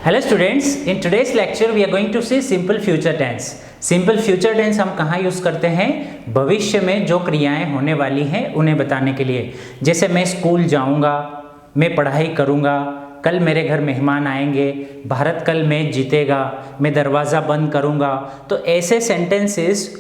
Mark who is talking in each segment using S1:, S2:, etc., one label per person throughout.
S1: Hello students, in today's lecture we are going to see simple future tense. Simple future tense हम कहाँ use करते हैं? भविष्य में जो क्रियाएं होने वाली हैं उन्हें बताने के लिए। जैसे मैं स्कूल जाऊंगा, मैं पढ़ाई करूंगा, कल मेरे घर मेहमान आएंगे, भारत कल मैच जीतेगा, मैं दरवाज़ा बंद करूंगा। तो ऐसे सेंटेंसेस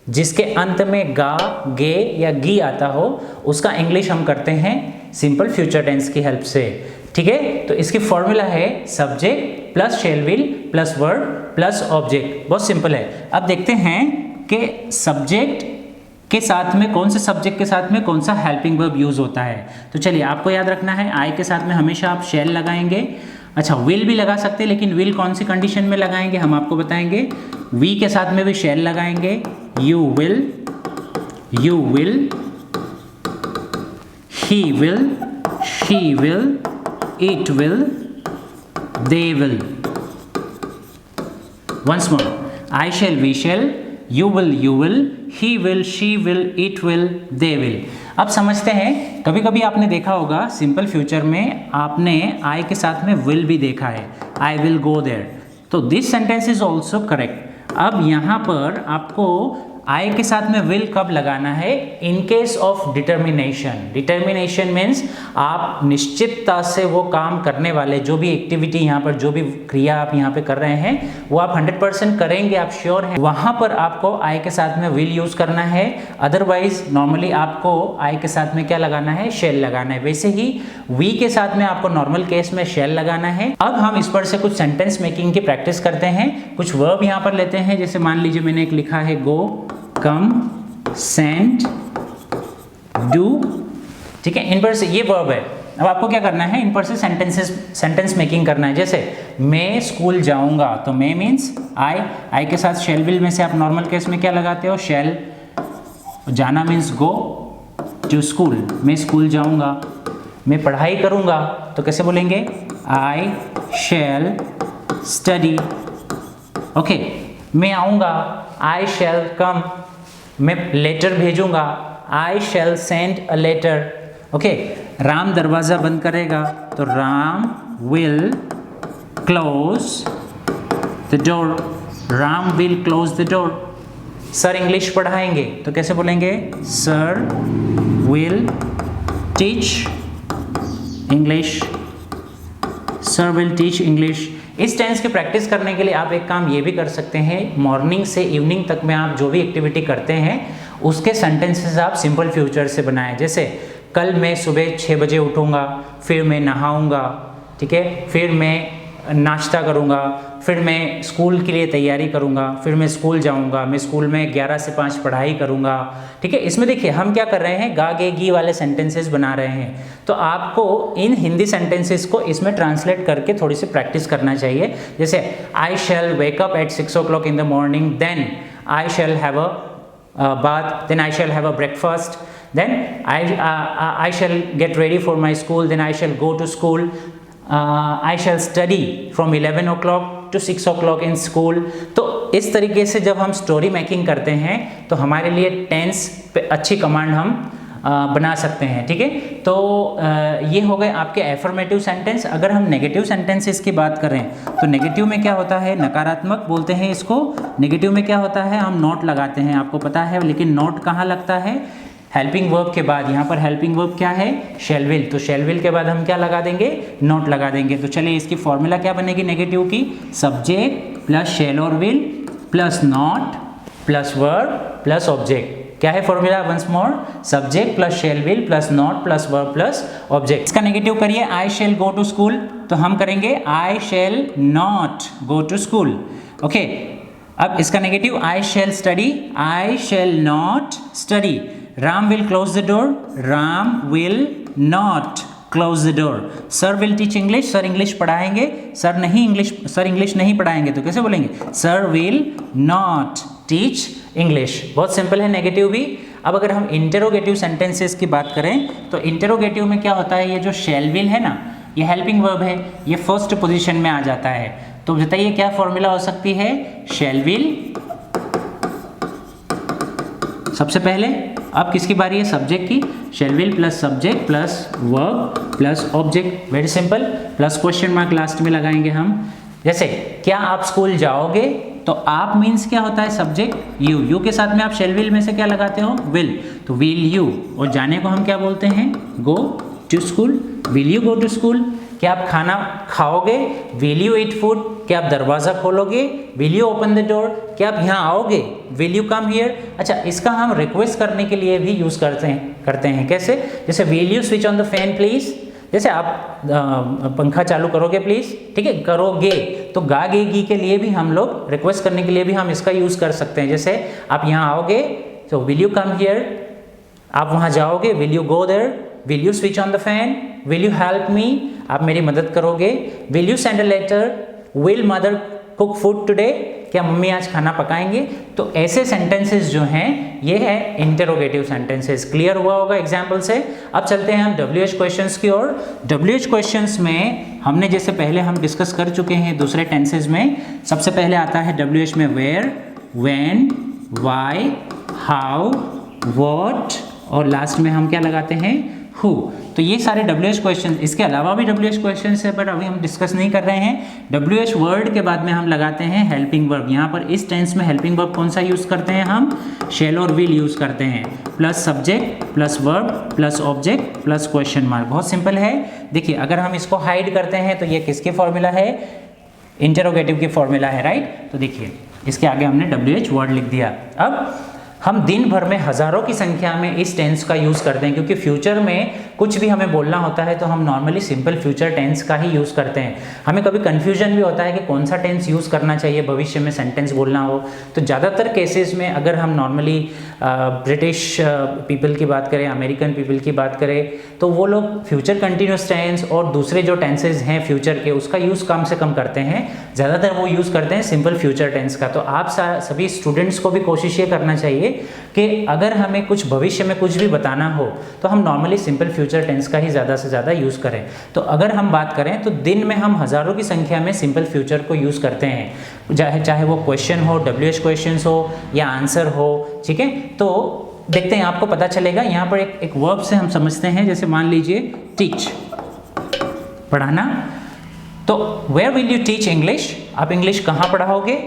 S1: जिसके अंत में गा, गे या गी आता हो उसका इंग्लिश हम करते हैं सिंपल फ्यूचर टेंस की हेल्प से। ठीक है, तो इसकी फॉर्मूला है subject plus shall will plus verb plus object. बहुत सिंपल है। अब देखते हैं कि सब्जेक्ट के साथ में कौन से सब्जेक्ट के साथ में कौन सा हेल्पिंग वर्ब यूज होता है। तो चलिए, आपको याद रखना है आई के साथ में हमेशा आप शैल लगाएंगे। अच्छा, विल भी लगा सकते हैं, लेकिन विल कौन सी कंडीशन में लगाएंगे हम आपको बताएंगे। वी के साथ में भी शैल लगाएंगे। You will, he will, she will, it will, they will. Once more, I shall, we shall, you will, he will, she will, it will, they will. अब समझते हैं, कभी कभी आपने देखा होगा सिंपल फ्यूचर में आपने I के साथ में will भी देखा है, I will go there. तो this sentence is also correct. अब यहाँ पर आपको आई के साथ में विल कब लगाना है? In case of determination. Determination means आप निश्चितता से वो काम करने वाले, जो भी एक्टिविटी यहाँ पर, जो भी क्रिया आप यहाँ पे कर रहे हैं वो आप 100% करेंगे, आप श्योर हैं, वहाँ पर आपको आई के साथ में विल यूज करना है। अदरवाइज नॉर्मली आपको आई के साथ में क्या लगाना है? शैल लगाना है। वैसे ही वी के साथ में आपको नॉर्मल केस में शैल लगाना है। अब हम इस पर से कुछ सेंटेंस मेकिंग की प्रैक्टिस करते हैं। कुछ वर्ब यहाँ पर लेते हैं। जैसे मान लीजिए मैंने एक लिखा है गो, कम, सेंड, डू। ठीक है, इन पर से ये वर्ब है। अब आपको क्या करना है? इन पर से सेंटेंस मेकिंग करना है। जैसे मैं स्कूल जाऊंगा, तो मैं मीन्स आई के साथ शैल विल में से आप नॉर्मल केस में क्या लगाते हो? शैल। जाना मीन्स गो टू स्कूल, मैं स्कूल जाऊंगा। मैं पढ़ाई करूंगा, तो कैसे बोलेंगे? आई शैल स्टडी। ओके, मैं आऊंगा, आई शैल कम। मैं लेटर भेजूंगा, I shall send a letter. Okay, Ram दरवाज़ा बंद करेगा, तो Ram will close the door. Ram will close the door. Sir English पढ़ाएंगे, तो कैसे बोलेंगे? Sir will teach English. Sir will teach English. इस टेंस की प्रैक्टिस करने के लिए आप एक काम ये भी कर सकते हैं, मॉर्निंग से इवनिंग तक में आप जो भी एक्टिविटी करते हैं उसके सेंटेंसेस आप सिंपल फ्यूचर से बनाएं। जैसे कल मैं सुबह 6 बजे उठूंगा, फिर मैं नहाऊंगा, ठीक है, फिर मैं नाश्ता करूंगा, फिर मैं स्कूल के लिए तैयारी करूंगा, फिर मैं स्कूल जाऊंगा, मैं स्कूल में 11 से 5 पढ़ाई करूंगा। ठीक है, इसमें देखिए हम क्या कर रहे हैं? गा, गे, गी वाले सेंटेंसेस बना रहे हैं। तो आपको इन हिंदी सेंटेंसेस को इसमें ट्रांसलेट करके थोड़ी सी प्रैक्टिस करना चाहिए। जैसे I shall wake up at 6 o'clock in the morning, then I shall have a bath, then I shall have a breakfast, then I shall get ready for my school, then I shall go to school. I shall study from 11 o'clock to 6 o'clock in school। तो इस तरीके से जब हम story making करते हैं तो हमारे लिए टेंस पे अच्छी कमांड हम बना सकते हैं। ठीक है, तो ये हो गए आपके एफर्मेटिव सेंटेंस। अगर हम नेगेटिव सेंटेंसेस की बात करें तो नेगेटिव में क्या होता है? नकारात्मक बोलते हैं इसको। नेगेटिव में क्या होता है? हम नॉट लगाते हैं, आपको पता है, लेकिन नॉट कहाँ लगता है? हेल्पिंग वर्ब के बाद। यहाँ पर हेल्पिंग वर्ब क्या है? शैल विल। तो शैल विल के बाद हम क्या लगा देंगे? नॉट लगा देंगे। तो चलिए, इसकी फॉर्मूला क्या बनेगी नेगेटिव की? सब्जेक्ट प्लस शैल और will plus not plus verb plus object. क्या है formula? Once more, subject plus shall will plus not plus verb plus object. इसका नेगेटिव करिए, I shall go to school, तो हम करेंगे I shall not go to school. Okay, अब इसका negative I shall study, I shall not study. Ram will close the door, Ram will not close the door. Sir will teach English, sir English पढ़ाएंगे, sir English नहीं पढ़ाएंगे, तो कैसे बोलेंगे? Sir will not teach English. बहुत simple है negative भी। अब अगर हम इंटेरोगेटिव सेंटेंसेस की बात करें तो इंटेरोगेटिव में क्या होता है? ये जो शैल विल है ना, ये हेल्पिंग वर्ब है, ये फर्स्ट पोजीशन में आ जाता है। तो बताइए क्या फॉर्मूला हो सकती है? शैल विल सबसे पहले। अब किसकी बारी है? सब्जेक्ट की। शैल will plus subject plus verb plus object. Very simple. Plus question mark last में लगाएंगे हम। जैसे क्या आप स्कूल जाओगे, तो आप मीन्स क्या होता है सब्जेक्ट यू, यू के साथ में आप शेल विल में से क्या लगाते हो विल, तो विल यू, और जाने को हम क्या बोलते हैं go to school, will you go to school. क्या आप खाना खाओगे, विल यू ईट फूड, क्या आप दरवाज़ा खोलोगे, will you open the door, क्या आप यहाँ आओगे, विल यू कम हियर। अच्छा, इसका हम रिक्वेस्ट करने के लिए भी यूज़ करते हैं कैसे, जैसे will you switch on the fan please, जैसे आप पंखा चालू करोगे प्लीज़, ठीक है, करोगे, तो गा गे गी के लिए भी हम लोग रिक्वेस्ट करने के लिए भी हम इसका यूज़ कर सकते हैं। जैसे आप यहाँ आओगे तो विल यू कम हियर, आप वहाँ जाओगे will you go there, will you switch on the fan, will you help me, आप मेरी मदद करोगे, will you send a letter, will mother cook food today, क्या मम्मी आज खाना पकाएंगे। तो ऐसे सेंटेंसेस जो हैं ये है इंटरोगेटिव सेंटेंसेस। क्लियर हुआ होगा एग्जाम्पल से। अब चलते हैं हम WH क्वेश्चंस की ओर। WH क्वेश्चंस में हमने जैसे पहले हम डिस्कस कर चुके हैं दूसरे टेंसेज में, सबसे पहले आता है WH में where, when, why, how, what, और लास्ट में हम क्या लगाते हैं हु। तो ये सारे WH क्वेश्चन, इसके अलावा भी WH क्वेश्चन है बट अभी हम डिस्कस नहीं कर रहे हैं। WH वर्ड के बाद में हम लगाते हैं हेल्पिंग वर्ब। यहाँ पर इस टेंस में हेल्पिंग वर्ब कौन सा यूज़ करते हैं हम, शेल और विल यूज़ करते हैं, plus subject plus verb plus object plus question mark. बहुत सिंपल है। देखिए अगर हम इसको हाइड करते हैं तो ये किसकी फॉर्मूला है, इंटरोगेटिव की फॉर्मूला है, राइट। तो देखिए इसके आगे हमने WH वर्ड लिख दिया। अब हम दिन भर में हज़ारों की संख्या में इस टेंस का यूज़ करते हैं, क्योंकि फ्यूचर में कुछ भी हमें बोलना होता है तो हम नॉर्मली सिंपल फ्यूचर टेंस का ही यूज़ करते हैं। हमें कभी कन्फ्यूजन भी होता है कि कौन सा टेंस यूज़ करना चाहिए भविष्य में सेंटेंस बोलना हो। तो ज़्यादातर केसेस में अगर हम नॉर्मली ब्रिटिश पीपल की बात करें, अमेरिकन पीपल की बात करें, तो वो लोग फ्यूचर कंटिन्यूस टेंस और दूसरे जो टेंसेज हैं फ्यूचर के उसका यूज़ कम से कम करते हैं, ज़्यादातर वो यूज़ करते हैं सिंपल फ्यूचर टेंस का। तो आप सभी स्टूडेंट्स को भी कोशिश ये करना चाहिए कि अगर हमें कुछ भविष्य में कुछ भी बताना हो तो हम नॉर्मली सिंपल फ्यूचर टेंस का ही ज़्यादा से ज़्यादा यूज़ करें। तो अगर हम बात करें तो दिन में हम हज़ारों की संख्या में सिंपल फ्यूचर को यूज़ करते हैं, चाहे वो क्वेश्चन हो, WH क्वेश्चन हो या आंसर हो, ठीक है। तो देखते हैं, आपको पता चलेगा। यहाँ पर एक वर्ब से हम समझते हैं, जैसे मान लीजिए टीच, पढ़ाना। तो where will you teach English, आप इंग्लिश कहाँ पढ़ाओगे।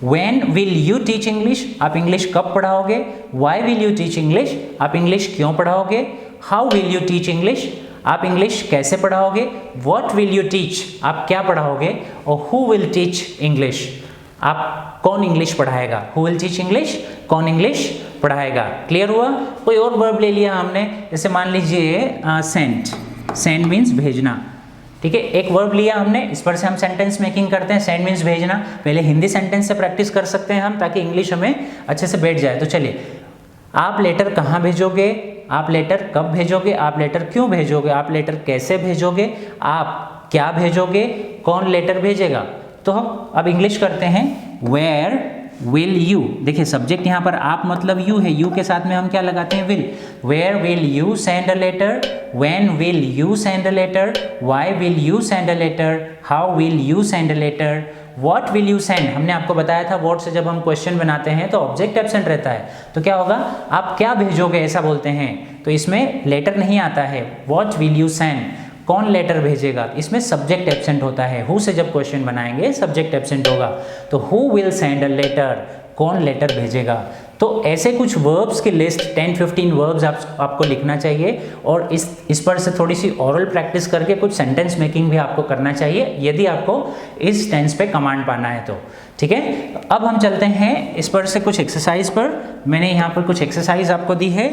S1: When will you teach English, आप इंग्लिश कब पढ़ाओगे। Why will you teach English, आप इंग्लिश क्यों पढ़ाओगे। How will you teach English, आप इंग्लिश कैसे पढ़ाओगे। What will you teach, आप क्या पढ़ाओगे। और Who will teach English, आप कौन इंग्लिश पढ़ाएगा। Who will teach English, कौन इंग्लिश पढ़ाएगा। क्लियर हुआ। कोई और वर्ब ले लिया हमने, जैसे मान लीजिए सेंड, सेंड मीन्स भेजना, ठीक है। एक वर्ब लिया हमने, इस पर से हम सेंटेंस मेकिंग करते हैं। सेंड मीन्स भेजना। पहले हिंदी सेंटेंस से प्रैक्टिस कर सकते हैं हम, ताकि इंग्लिश हमें अच्छे से बैठ जाए। तो चलिए, आप लेटर कहाँ भेजोगे, आप लेटर कब भेजोगे, आप लेटर क्यों भेजोगे, आप लेटर कैसे भेजोगे, आप क्या भेजोगे, कौन लेटर भेजेगा। तो हम अब इंग्लिश करते हैं। वेयर विल यू, देखिए सब्जेक्ट यहाँ पर आप मतलब यू है, यू के साथ में हम क्या लगाते हैं will. Where will you send a letter, when will you send a letter, why will you send a letter, how will you send a letter, what will you send. हमने आपको बताया था व्हाट से जब हम क्वेश्चन बनाते हैं तो ऑब्जेक्ट एब्सेंट रहता है, तो क्या होगा, आप क्या भेजोगे ऐसा बोलते हैं। तो इसमें लेटर नहीं आता है। व्हाट विल यू सेंड, कौन लेटर भेजेगा, इसमें सब्जेक्ट एब्सेंट होता है। हु से जब क्वेश्चन बनाएंगे सब्जेक्ट एब्सेंट होगा। तो who will send a letter, कौन लेटर भेजेगा। तो ऐसे कुछ वर्ब्स की लिस्ट 10-15 वर्ब्स आपको लिखना चाहिए, और इस पर से थोड़ी सी ओरल प्रैक्टिस करके कुछ सेंटेंस मेकिंग भी आपको करना चाहिए, यदि आपको इस टेंस पे कमांड पाना है तो, ठीक है। अब हम चलते हैं इस पर से कुछ एक्सरसाइज पर। मैंने यहाँ पर कुछ एक्सरसाइज आपको दी है,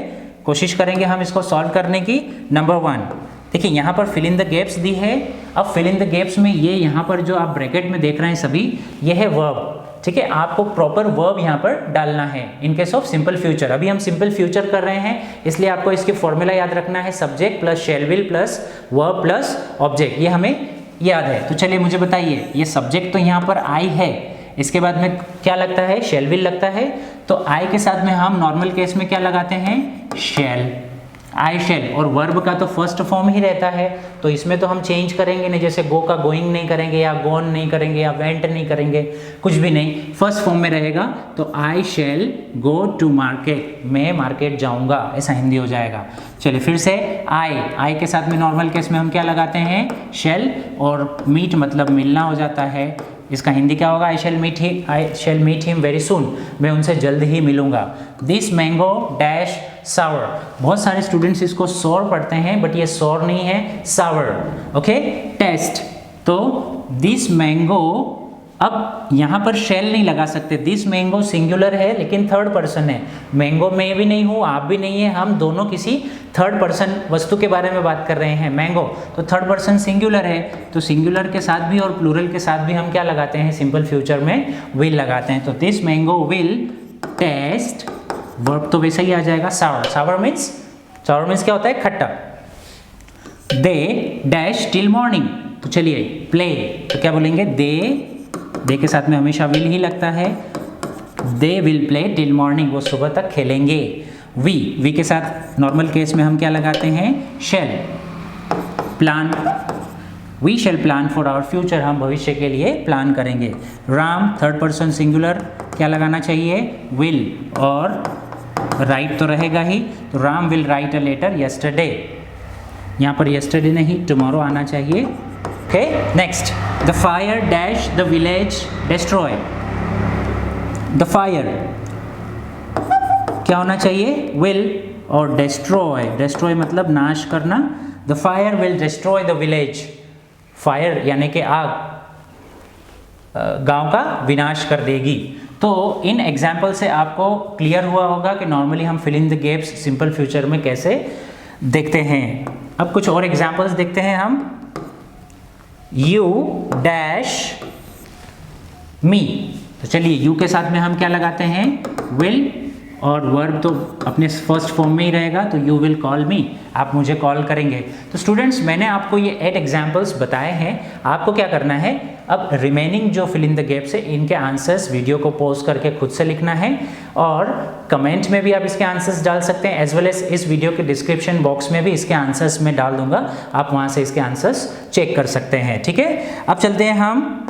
S1: कोशिश करेंगे हम इसको सॉल्व करने की। नंबर 1, देखिए यहाँ पर फिल इन द गैप्स दी है। अब फिल इन द गैप्स में ये यहाँ पर जो आप ब्रैकेट में देख रहे हैं सभी, ये है वर्ब, ठीक है। आपको प्रॉपर वर्ब यहाँ पर डालना है in case of simple future. अभी हम सिंपल फ्यूचर कर रहे हैं, इसलिए आपको इसकी फॉर्मूला याद रखना है, subject plus shall will plus verb plus object, ये हमें याद है। तो चलिए मुझे बताइए, ये सब्जेक्ट तो यहाँ पर आई है, इसके बाद में क्या लगता है, शेल विल लगता है। तो आई के साथ में हम नॉर्मल केस में क्या लगाते हैं, शेल, आई शेल। और वर्ब का तो फर्स्ट फॉर्म ही रहता है, तो इसमें तो हम चेंज करेंगे नहीं, जैसे गो का गोइंग नहीं करेंगे, या गोन नहीं करेंगे, या वेंट नहीं करेंगे, कुछ भी नहीं, फर्स्ट फॉर्म में रहेगा। तो I shall go to market, मैं मार्केट जाऊंगा, ऐसा हिंदी हो जाएगा। चलिए फिर से, आई के साथ में नॉर्मल केस में हम क्या लगाते हैं, शेल, और मीट मतलब मिलना हो जाता है। इसका हिंदी क्या होगा? I shall meet him very soon, मैं उनसे जल्द ही मिलूंगा। दिस मैंगो डैश सावर, बहुत सारे स्टूडेंट्स इसको सोर पढ़ते हैं बट ये सोर नहीं है, सावर। ओके, टेस्ट, तो दिस मैंगो, अब यहाँ पर शेल नहीं लगा सकते, दिस मैंगो सिंगुलर है लेकिन थर्ड पर्सन है, मैंगो मैं भी नहीं हूँ, आप भी नहीं है, हम दोनों किसी थर्ड पर्सन वस्तु के बारे में बात कर रहे हैं। मैंगो तो थर्ड पर्सन सिंगुलर है, तो सिंगुलर के साथ भी और प्लूरल के साथ भी हम क्या लगाते हैं? सिंपल फ्यूचर में विल लगाते हैं। तो this mango will taste, verb तो वैसे ही आ जाएगा सावर। सावर मीन्स क्या होता है? खट्टा। दे डैश टिल मॉर्निंग, तो चलिए प्ले, तो क्या बोलेंगे? दे के साथ में हमेशा विल ही लगता है, they will play till morning, वो सुबह तक खेलेंगे। वी के साथ नॉर्मल केस में हम क्या लगाते हैं? Shall. Plan, we shall plan for our future, हम भविष्य के लिए प्लान करेंगे। राम थर्ड पर्सन सिंगुलर, क्या लगाना चाहिए? विल, और राइट तो रहेगा ही, तो Ram will write a letter yesterday, यहाँ पर यस्टरडे नहीं टुमारो आना चाहिए। Okay, next, the fire dash the village destroy, the fire क्या होना चाहिए? विल, और डिस्ट्रॉय मतलब नाश करना, the fire will destroy the village, fire यानी कि आग गांव का विनाश कर देगी। तो इन एग्जाम्पल से आपको क्लियर हुआ होगा कि नॉर्मली हम fill in the gaps simple future में कैसे देखते हैं। अब कुछ और एग्जाम्पल्स देखते हैं हम। यू डैश मी, तो चलिए यू के साथ में हम क्या लगाते हैं? विल, और वर्ब तो अपने फर्स्ट फॉर्म में ही रहेगा, तो यू विल कॉल मी, आप मुझे कॉल करेंगे। तो स्टूडेंट्स, मैंने आपको ये 8 एग्जाम्पल्स बताए हैं, आपको क्या करना है? अब रिमेनिंग जो फिल इन द गैप्स है इनके आंसर्स वीडियो को पॉज करके खुद से लिखना है, और कमेंट में भी आप इसके आंसर्स डाल सकते हैं, एज वेल एज इस वीडियो के डिस्क्रिप्शन बॉक्स में भी इसके आंसर्स में डाल दूंगा, आप वहाँ से इसके आंसर्स चेक कर सकते हैं। ठीक है, अब चलते हैं हम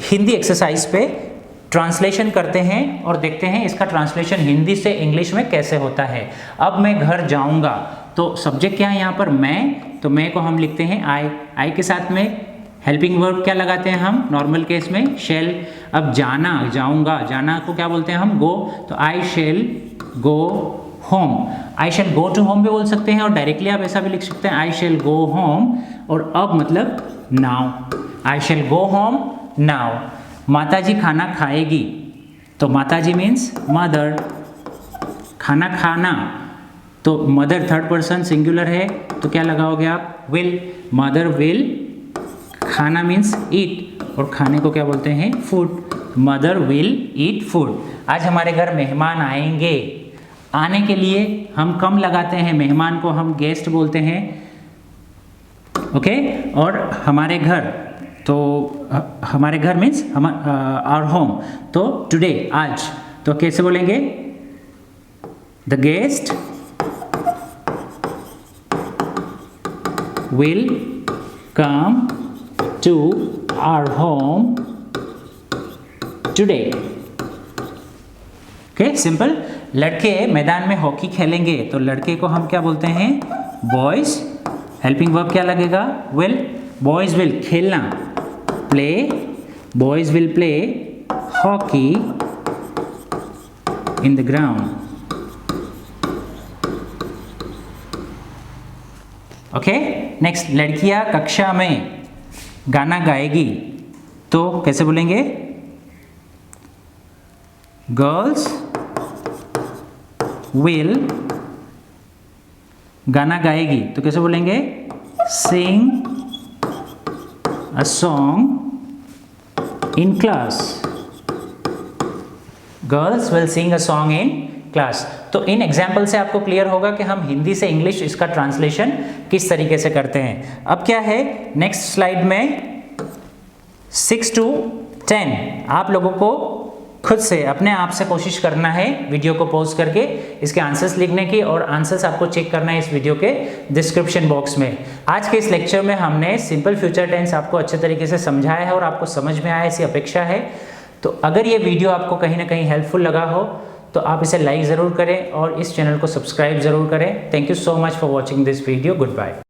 S1: हिंदी एक्सरसाइज पे, ट्रांसलेशन करते हैं और देखते हैं इसका ट्रांसलेशन हिंदी से इंग्लिश में कैसे होता है। अब मैं घर जाऊंगा, तो सब्जेक्ट क्या है यहाँ पर? मैं, तो मैं को हम लिखते हैं आई के साथ में हेल्पिंग वर्ब क्या लगाते हैं हम? नॉर्मल केस में शेल। अब जाना, जाऊंगा, जाना को क्या बोलते हैं हम? गो, तो I shall go home, I shall go to home भी बोल सकते हैं, और डायरेक्टली आप ऐसा भी लिख सकते हैं आई शेल गो होम, और अब मतलब नाउ, आई शेल गो होम नाउ। माताजी खाना खाएगी, तो माताजी मीन्स मदर, खाना खाना, तो मदर थर्ड पर्सन सिंगुलर है, तो क्या लगाओगे आप? विल, मदर विल, खाना मीन्स ईट, और खाने को क्या बोलते हैं? Food, mother will eat food. आज हमारे घर मेहमान आएंगे, आने के लिए हम कम लगाते हैं, मेहमान को हम गेस्ट बोलते हैं। ओके, और हमारे घर, तो हमारे घर मीन्स आवर होम, तो टुडे आज, तो कैसे बोलेंगे? The guest will come to our home today. Okay, simple. लड़के मैदान में हॉकी खेलेंगे, तो लड़के को हम क्या बोलते हैं? बॉयज। हेल्पिंग वर्ब क्या लगेगा? विल, बॉयज विल खेलना, play, boys will play hockey in the ground. Okay, next, लड़कियां कक्षा में गाना गाएगी, तो कैसे बोलेंगे? गर्ल्स विल, गाना गाएगी, तो कैसे बोलेंगे? सिंग a song in class. Girls will sing a song in class. तो इन एग्जाम्पल से आपको क्लियर होगा कि हम हिंदी से इंग्लिश इसका ट्रांसलेशन किस तरीके से करते हैं। अब क्या है नेक्स्ट स्लाइड में 6 to 10 आप लोगों को खुद से अपने आप से कोशिश करना है वीडियो को पॉज करके इसके आंसर्स लिखने की, और आंसर्स आपको चेक करना है इस वीडियो के डिस्क्रिप्शन बॉक्स में। आज के इस लेक्चर में हमने सिंपल फ्यूचर टेंस आपको अच्छे तरीके से समझाया है और आपको समझ में आया ऐसी अपेक्षा है। तो अगर ये वीडियो आपको कहीं ना कहीं हेल्पफुल लगा हो तो आप इसे लाइक ज़रूर करें और इस चैनल को सब्सक्राइब ज़रूर करें। Thank you so much for watching this video. Good bye.